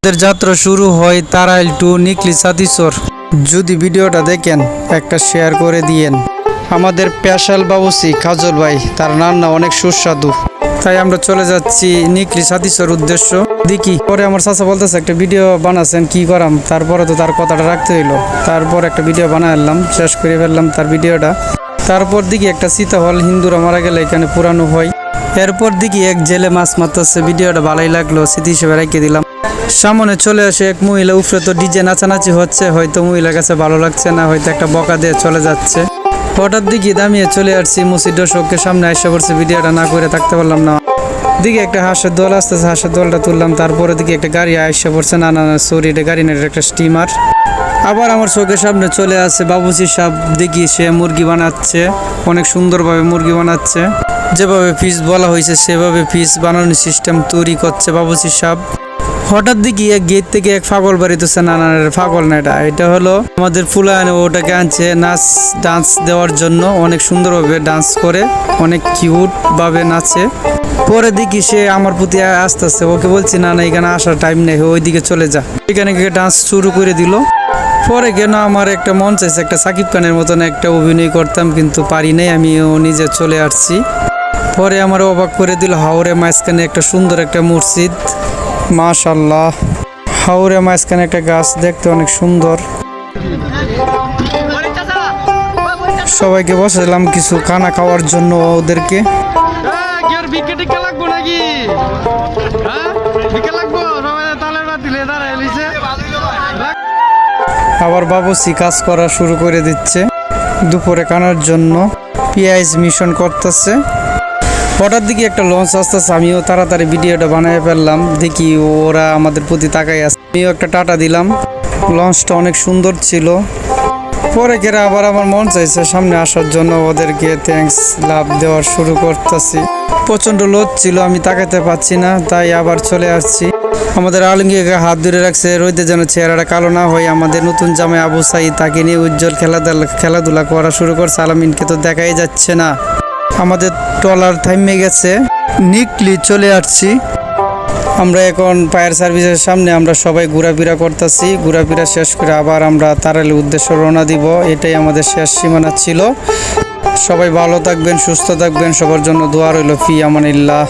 আমাদের যাত্রা শুরু হয় তারাইল টু নিকলি সাতিসর। যদি ভিডিওটা দেখেন একটা শেয়ার করে দিয়েন। আমাদের স্পেশাল বাবুসি কাজল ভাই, তার রান্না অনেক সুস্বাদু, তাই আমরা চলে যাচ্ছি নিকলি সাতিসর উদ্দেশ্য। দেখি পরে আমার চাচা বলতেছে একটা ভিডিও বানাচ্ছেন, কি করাম, তারপরে তো তার কথাটা রাখতে হইলো। তারপর একটা ভিডিও বানাইলাম, শেষ করে ফেললাম তার ভিডিওটা। তারপর দেখি একটা সীতা হল হিন্দুরা মারা গেলে এখানে পুরানো হয়। এরপর দেখি এক জেলে মাছ মারতেছে, ভিডিওটা ভালোই লাগলো, স্মৃতি হিসেবে রেখে দিলাম। সামনে চলে আসে এক মহিলা, উপরে তো ডিজে নাচানাচি হচ্ছে, হয়তো মহিলার কাছে ভালো লাগছে না, হয়তো একটা বকা দিয়ে চলে যাচ্ছে। হঠাৎ দিকে দামিয়ে চলে আসছি, মুসির দর্শকের সামনে এসে পড়ছে, ভিডিওটা না করে থাকতে পারলাম না। দিকে একটা হাঁসের দল আসতেছে, হাঁসের দলটা তুললাম। তারপরে দিকে একটা গাড়ি এসে পড়ছে, না সরি, এটা গাড়ি না, এটা একটা স্টিমার। আবার আমার চোখের সামনে চলে আসে বাবুসি সাহেব, দেখি সে মুরগি বানাচ্ছে, অনেক সুন্দরভাবে মুরগি বানাচ্ছে। যেভাবে ফিস বলা হয়েছে সেভাবে ফিস বানানোর সিস্টেম তৈরি করছে বাবুসি সাহেব। হঠাৎ দেখি এক গেট থেকে এক পাগল বাড়িতেছে, না পাগল না, এটা হলো আমাদের ফুলায়নে, ওটাকে আনছে নাচ ডান্স দেওয়ার জন্য। অনেক সুন্দরভাবে ডান্স করে, অনেক কিউট ভাবে নাচে। পরে দেখি সে আমার প্রতি আসতেছে, ওকে বলছি না এখানে আসার টাইম নেই, ওইদিকে চলে যা। এখানে ডান্স শুরু করে দিল। পরে কেন আমার একটা মন চাইছে একটা সাকিব খানের মতন একটা অভিনয় করতাম, কিন্তু পারি নাই, আমিও নিজে চলে আসছি। পরে আমার অবাক করে দিল হাওড়ে মাঝখানে একটা সুন্দর একটা মসজিদ, মাশাআল্লাহ। হাওড়ে মাঝখানে একটা গাছ, দেখতে অনেক সুন্দর। সবাইকে বসালাম কিছু খানা খাওয়ার জন্য ওদেরকে। আবার বাবুসি কাজ করা শুরু করে দিচ্ছে দুপুরে খানার জন্য, পেঁয়াজ মিশন করতেছে। হঠাৎ দিকে একটা লঞ্চ আসতেছে, আমিও তাড়াতাড়ি ভিডিওটা বানিয়ে ফেললাম। দেখি ওরা আমাদের প্রতি তাকাই আছে, আমিও একটা টাটা দিলাম। লঞ্চটা অনেক সুন্দর ছিল। পরে কেরা আবার আমার মন চাইছে সামনে আসার জন্য, ওদেরকে থ্যাঙ্কস লাভ দেওয়ার শুরু করতেছি। প্রচণ্ড লোদ ছিল, আমি তাকাতে পাচ্ছি না, তাই আবার চলে আসছি। আমাদের আলমগীরকে হাত ধরে রাখছে, রইতে যেন চেহারাটা কালো না হয়। আমাদের নতুন জামাই আবু সাইদ, তাকে নিয়ে উজ্জ্বল খেলাধুলা করা শুরু করছে। আলামিনকে তো দেখাই যাচ্ছে না। আমাদের ট্রলার থামিয়ে গেছে, নিকলি চলে আসছি আমরা এখন ফায়ার সার্ভিসের সামনে। আমরা সবাই ঘোরাফেরা করতেছি, ঘোরাফেরা শেষ করে আবার আমরা তারাইলের উদ্দেশ্যে রওনা দিব। এটাই আমাদের শেষ সীমানা ছিল। সবাই ভালো থাকবেন, সুস্থ থাকবেন, সবার জন্য দোয়া রইল। ফি আমানিল্লাহ।